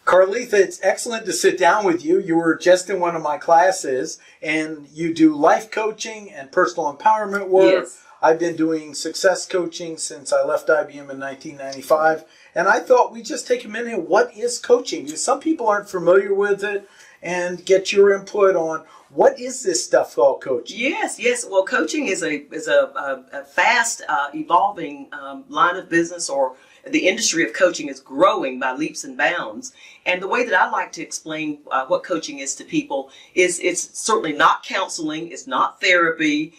Carletha, it's excellent to sit down with you. You were just in one of my classes, and you do life coaching and personal empowerment work. Yes. I've been doing success coaching since I left IBM in 1995, and I thought we'd just take a minute. What is coaching? Because some people aren't familiar with it, and get your input on what is this stuff called coaching? Yes. Well, coaching is a fast evolving line of business, or the industry of coaching is growing by leaps and bounds. And the way that I like to explain what coaching is to people is it's certainly not counseling, it's not therapy,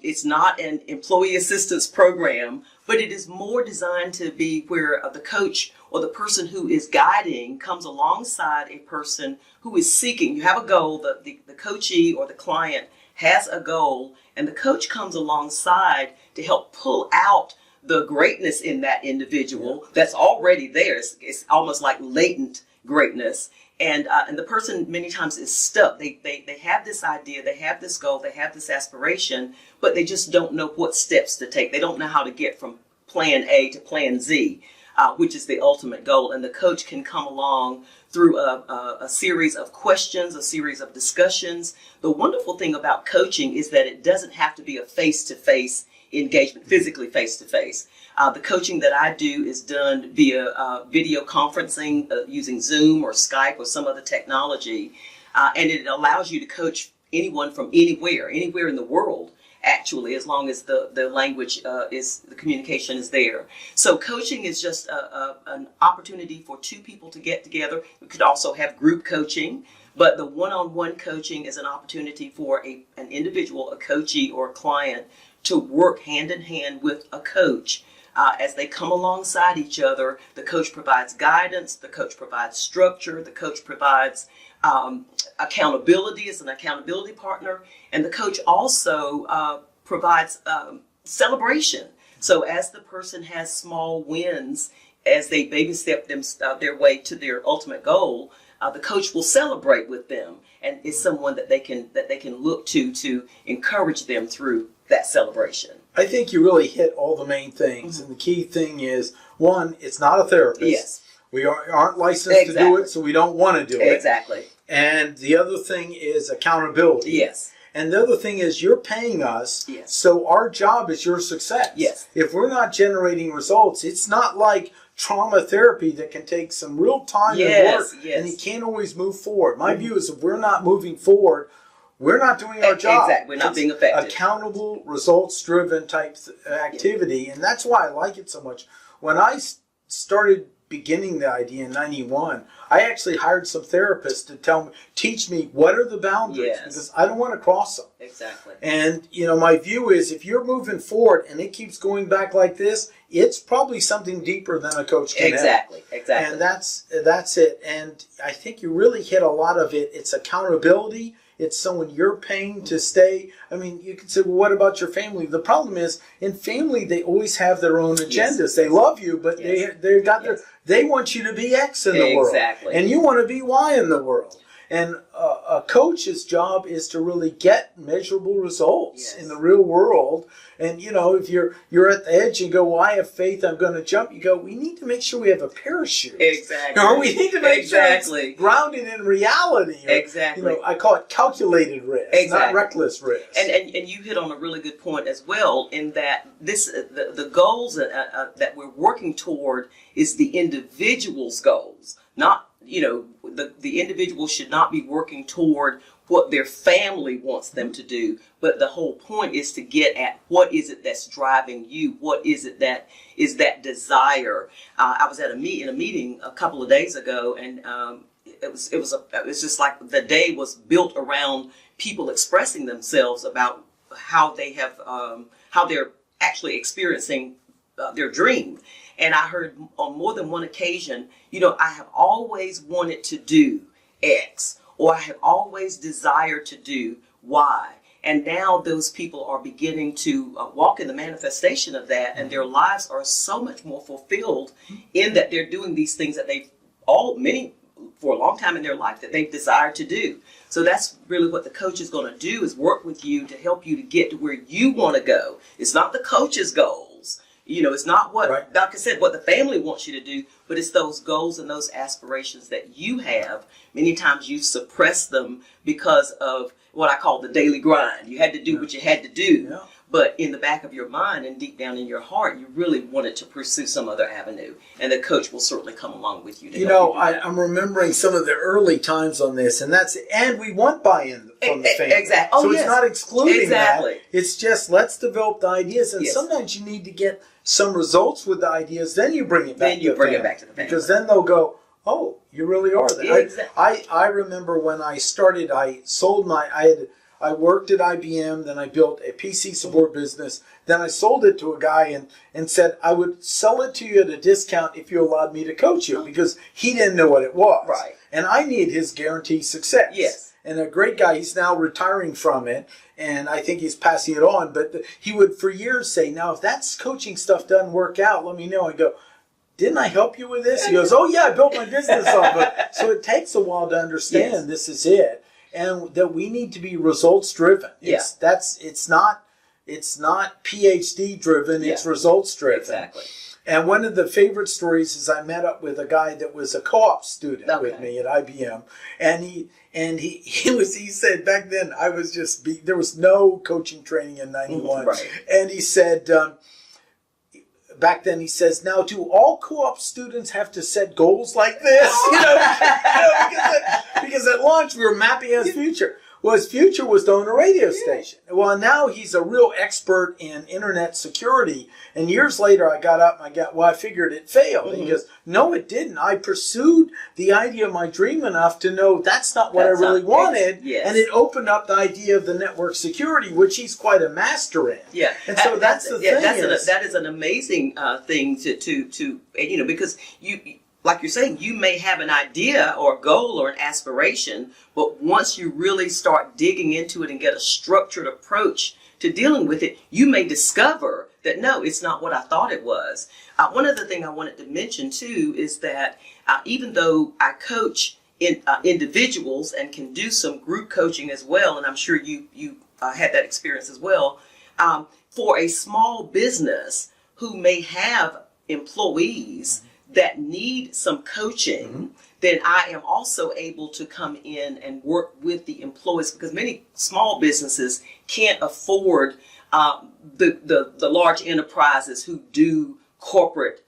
it's not an employee assistance program, but it is more designed to be where the coach or the person who is guiding comes alongside a person who is seeking. You have a goal, the coachee or the client has a goal, and the coach comes alongside to help pull out the greatness in that individual that's already there. It's almost like latent greatness. And the person many times is stuck. They have this idea, they have this goal, they have this aspiration, but they just don't know what steps to take. They don't know how to get from plan A to plan Z, which is the ultimate goal. And the coach can come along through a series of questions, a series of discussions. The wonderful thing about coaching is that it doesn't have to be a face-to-face engagement, physically face-to-face. The coaching that I do is done via video conferencing using Zoom or Skype or some other technology, and it allows you to coach anyone from anywhere in the world, actually, as long as the language the communication is there. So coaching is just an opportunity for two people to get together. We could also have group coaching, but the one-on-one coaching is an opportunity for an individual, a coachee or a client, to work hand in hand with a coach. As they come alongside each other, the coach provides guidance, the coach provides structure, the coach provides accountability as an accountability partner, and the coach also provides celebration. So as the person has small wins, as they baby step their way to their ultimate goal, the coach will celebrate with them, and is someone that they can look to encourage them through that celebration. I think you really hit all the main things, and the key thing is, one, it's not a therapist. Yes. We aren't licensed to do it, so we don't want to do it. Exactly. And the other thing is accountability. Yes. And the other thing is you're paying us, yes, so our job is your success. Yes. If we're not generating results, it's not like trauma therapy that can take some real time and work, and you can't always move forward. My view is if we're not moving forward, we're not doing our job. Exactly. We're not being effective. Accountable, results-driven type activity, and that's why I like it so much. When I started beginning the idea in '91, I actually hired some therapists to teach me what are the boundaries, because I don't want to cross them. Exactly. And my view is if you're moving forward and it keeps going back like this, it's probably something deeper than a coach can Exactly. have. Exactly. And that's it. And I think you really hit a lot of it. It's accountability. It's someone you're paying to stay. I mean, you could say, well, what about your family? The problem is, in family, they always have their own agendas. Yes. They love you, but they want you to be X in the world. Exactly. And you want to be Y in the world. And a coach's job is to really get measurable results in the real world. And, if you're at the edge and go, well, I have faith, I'm going to jump. You go, we need to make sure we have a parachute. Exactly. Or we need to make sure it's grounded in reality. Or, exactly. I call it calculated risk, not reckless risk. And you hit on a really good point as well, in that the goals that we're working toward is the individual's goals, not the individual should not be working toward what their family wants them to do, but the whole point is to get at what is it that's driving you, what is it that is that desire. I was at a meeting a couple of days ago, and it was just like the day was built around people expressing themselves about how they're actually experiencing their dream. And I heard on more than one occasion, I have always wanted to do X, or I have always desired to do Y. And now those people are beginning to walk in the manifestation of that, and their lives are so much more fulfilled in that they're doing these things that many for a long time in their life that they've desired to do. So that's really what the coach is going to do, is work with you to help you to get to where you want to go. It's not the coach's goals. It's not what, Right. like I said, what the family wants you to do, but it's those goals and those aspirations that you have. Many times you suppress them because of what I call the daily grind. You had to do what you had to do. Yeah. But in the back of your mind and deep down in your heart, you really wanted to pursue some other avenue. And the coach will certainly come along with you. I'm remembering some of the early times on this, and we want buy-in from the family. Exactly. So it's not excluding that. Exactly. It's just let's develop the ideas, and sometimes you need to get some results with the ideas, then you bring it back to the family. Because then they'll go, oh, you really are that. Yeah, exactly. I remember when I started, I worked at IBM, then I built a PC support business, then I sold it to a guy and said I would sell it to you at a discount if you allowed me to coach you, because he didn't know what it was. Right. And I needed his guaranteed success. Yes. And a great guy, he's now retiring from it, and I think he's passing it on, but he would for years say, now if that coaching stuff doesn't work out, let me know. I go, didn't I help you with this? He goes, oh yeah, I built my business off it. So it takes a while to understand this is it. And that we need to be results driven. It's not PhD driven. It's results driven. Exactly. And one of the favorite stories is I met up with a guy that was a co-op student with me at IBM, and he said back then I was there was no coaching training in '91, right. And he said. Back then, he says, now, do all co-op students have to set goals like this? Because at launch, we were mapping his future. Well, his future was to own a radio station. Well, now he's a real expert in internet security. And years later, I got up and I figured it failed. And he goes, no, it didn't. I pursued the idea of my dream enough to know that's not what I really wanted. Yes. And it opened up the idea of the network security, which he's quite a master in. Yeah. And so that's the thing. That is an amazing thing to because you, like you're saying, you may have an idea or a goal or an aspiration, but once you really start digging into it and get a structured approach to dealing with it, you may discover that, no, it's not what I thought it was. One other thing I wanted to mention, too, is that even though I coach individuals and can do some group coaching as well, and I'm sure you had that experience as well, for a small business who may have employees that need some coaching, then I am also able to come in and work with the employees, because many small businesses can't afford the large enterprises who do corporate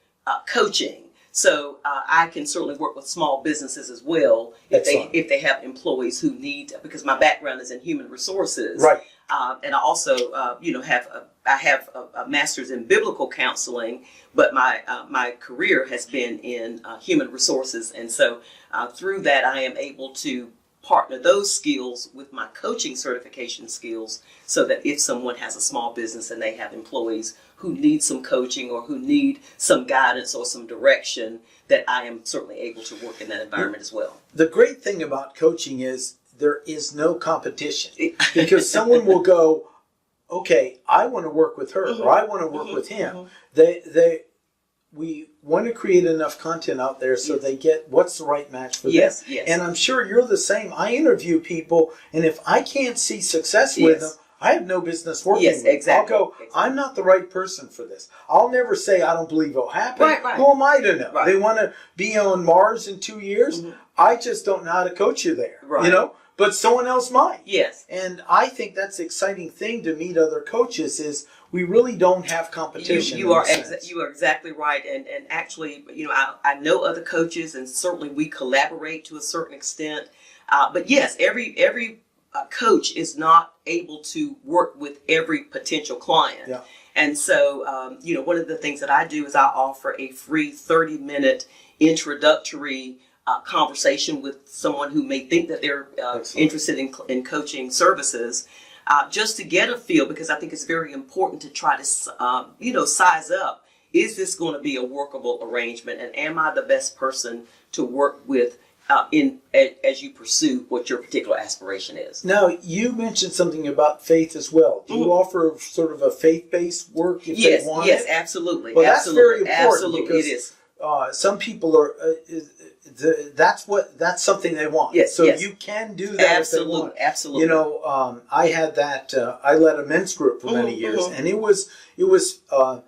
coaching. So I can certainly work with small businesses as well if they have employees who need, because my background is in human resources. Right. And I also have a master's in biblical counseling, but my career has been in human resources, and so through that I am able to partner those skills with my coaching certification skills, so that if someone has a small business and they have employees who need some coaching or who need some guidance or some direction, that I am certainly able to work in that environment as well. The great thing about coaching is there is no competition, because someone will go, okay, I want to work with her, or I want to work with him. We want to create enough content out there so they get what's the right match for them. Yes. And I'm sure you're the same. I interview people, and if I can't see success with them, I have no business working with them. Exactly. I'll go, I'm not the right person for this. I'll never say I don't believe it'll happen. Right. Who am I to know? Right. They want to be on Mars in 2 years. I just don't know how to coach you there. Right. But someone else might. Yes. And I think that's the exciting thing to meet other coaches is we really don't have competition. You are exactly right. And actually, I know other coaches, and certainly we collaborate to a certain extent. But yes, every coach is not able to work with every potential client. Yeah. And so, one of the things that I do is I offer a free 30-minute introductory conversation with someone who may think that they're interested in coaching services, just to get a feel, because I think it's very important to try to, size up, is this going to be a workable arrangement, and am I the best person to work with as you pursue what your particular aspiration is? Now, you mentioned something about faith as well. Do you offer sort of a faith-based work if they want it? Yes, absolutely. Well, absolutely. that's very important. Absolutely, because it is. some people are. That's something they want. Yes, so yes. you can do that. Absolutely, if they want. absolutely. You know, I had that. I led a men's group for many years, and it was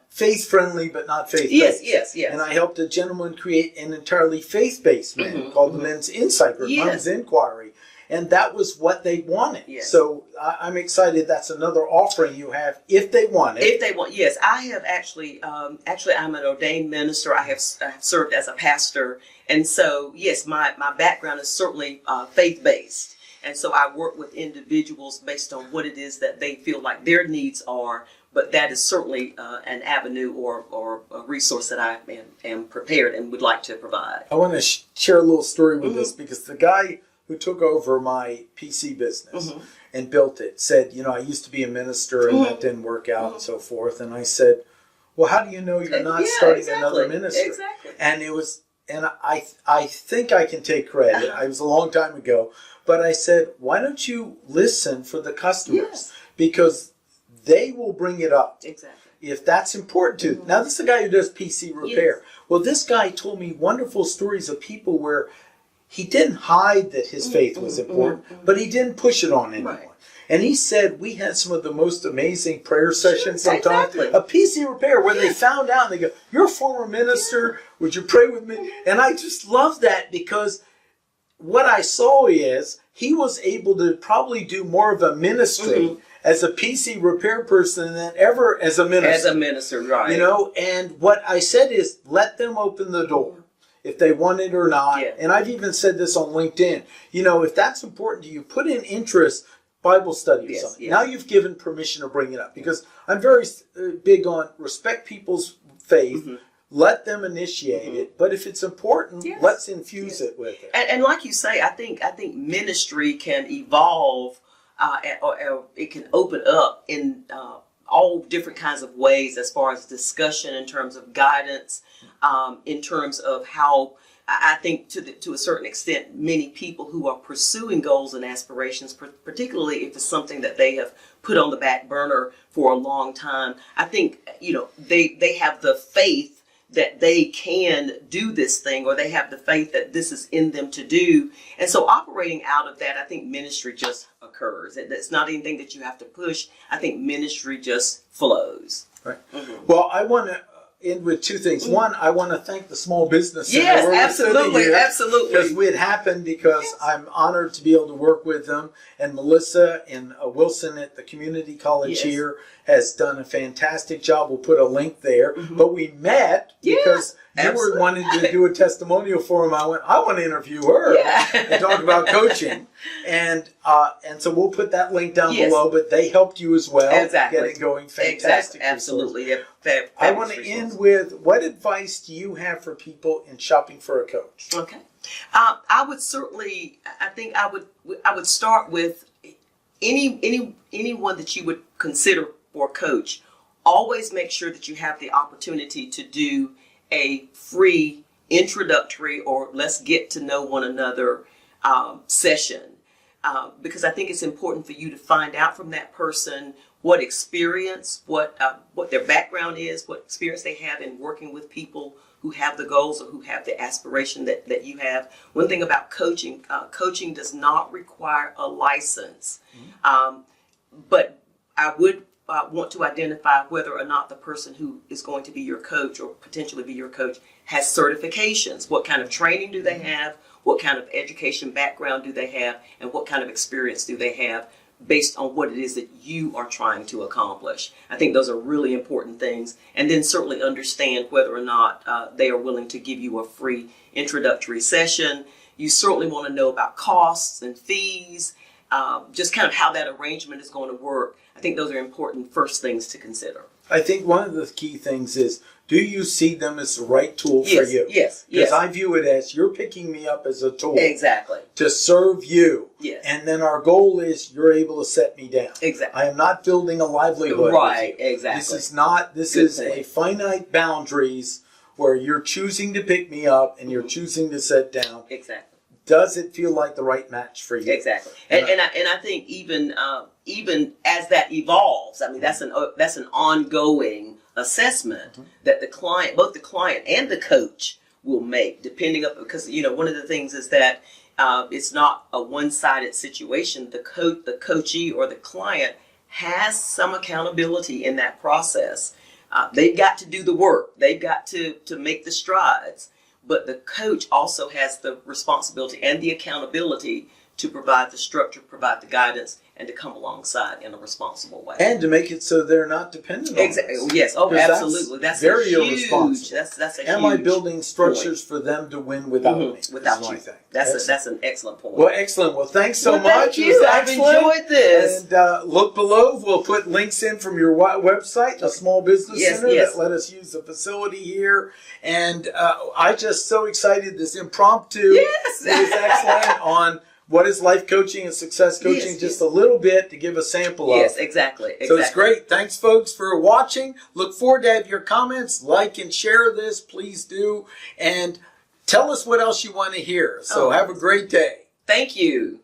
faith friendly, but not faith based. Yes. And I helped a gentleman create an entirely faith based men called the Men's Insight Group, Men's Inquiry, and that was what they wanted. Yes. So I'm excited. That's another offering you have if they want it. If they want, yes, I have actually. I'm an ordained minister. I have served as a pastor, and so yes, my background is certainly faith based. And so I work with individuals based on what it is that they feel like their needs are. But that is certainly an avenue or a resource that I am prepared and would like to provide. I want to share a little story with this because the guy who took over my PC business and built it said, you know, I used to be a minister and that didn't work out and so forth. And I said, well, how do you know you're not starting another ministry? Exactly. And it was, and I think I can take credit. It was a long time ago. But I said, why don't you listen for the customers? Yes. Because they will bring it up. Exactly. If that's important to. Now, this is a guy who does PC repair. Yes. Well, this guy told me wonderful stories of people where he didn't hide that his faith was important, but he didn't push it on anyone. Right. And he said we had some of the most amazing prayer sessions sometimes. Exactly. A PC repair where they found out and they go, you're a former minister, would you pray with me? And I just love that because what I saw is he was able to probably do more of a ministry as a PC repair person than ever as a minister. As a minister, right. You know, and what I said is let them open the door if they want it or not. Yeah. And I've even said this on LinkedIn. You know, if that's important to you, put in interest, Bible study or something. Yes. Now you've given permission to bring it up because I'm very big on respect people's faith. Let them initiate it, but if it's important, let's infuse it with it. And like you say, I think ministry can evolve, or it can open up in all different kinds of ways, as far as discussion, in terms of guidance, in terms of how I think to a certain extent, many people who are pursuing goals and aspirations, particularly if it's something that they have put on the back burner for a long time, I think they have the faith that they can do this thing, or they have the faith that this is in them to do. And so operating out of that, I think ministry just occurs. It's not anything that you have to push. I think ministry just flows. Right. Well, I want to end with two things. One, I want to thank the Small Business Center. Yes, absolutely, absolutely. Because it happened because I'm honored to be able to work with them. And Melissa and Wilson at the community college here has done a fantastic job. We'll put a link there. But we met because you were wanting to do a testimonial for him. I went, I want to interview her and talk about coaching. And so we'll put that link down below. But they helped you as well. Get it going. Fantastic. Absolutely. I want to end with, what advice do you have for people in shopping for a coach? Okay. I would certainly, I think I would start with anyone that you would consider for a coach. Always make sure that you have the opportunity to do a free introductory or let's get to know one another session. Because I think it's important for you to find out from that person what experience, what their background is, what experience they have in working with people who have the goals or who have the aspiration that you have. One thing about coaching, coaching does not require a license. But I would want to identify whether or not the person who is going to be your coach or potentially be your coach has certifications. What kind of training do they have? What kind of education background do they have? And what kind of experience do they have based on what it is that you are trying to accomplish? I think those are really important things. And then certainly understand whether or not they are willing to give you a free introductory session. You certainly want to know about costs and fees, just kind of how that arrangement is going to work. I think those are important first things to consider. I think one of the key things is, do you see them as the right tool for you? Yes. Because I view it as you're picking me up as a tool. Exactly. To serve you. Yes. And then our goal is you're able to set me down. Exactly. I am not building a livelihood. Right, exactly. This is a finite boundaries where you're choosing to pick me up and you're choosing to set down. Exactly. Does it feel like the right match for you? Exactly. And I think even as that evolves, I mean that's an ongoing assessment that both the client and the coach will make, depending up, because one of the things is that it's not a one-sided situation. The coachee or the client has some accountability in that process. They've got to do the work. They've got to make the strides. But the coach also has the responsibility and the accountability to provide the structure, provide the guidance, and to come alongside in a responsible way. And to make it so they're not dependent on exactly. us. Yes. Oh, absolutely. That's very huge. irresponsible. That's a Am huge I building structures point. for them to win without me? Without you. That's an excellent point. Well, excellent. Well, thanks so well, much. Thank you. I've excellent. enjoyed this. And look below. We'll put links in from your website, the Small Business Center, that let us use the facility here. And I just so excited. This impromptu is excellent on what is life coaching and success coaching, just a little bit to give a sample of. Yes, exactly. So it's great. Thanks, folks, for watching. Look forward to have your comments. Like and share this. Please do. And tell us what else you want to hear. So have a great day. Thank you.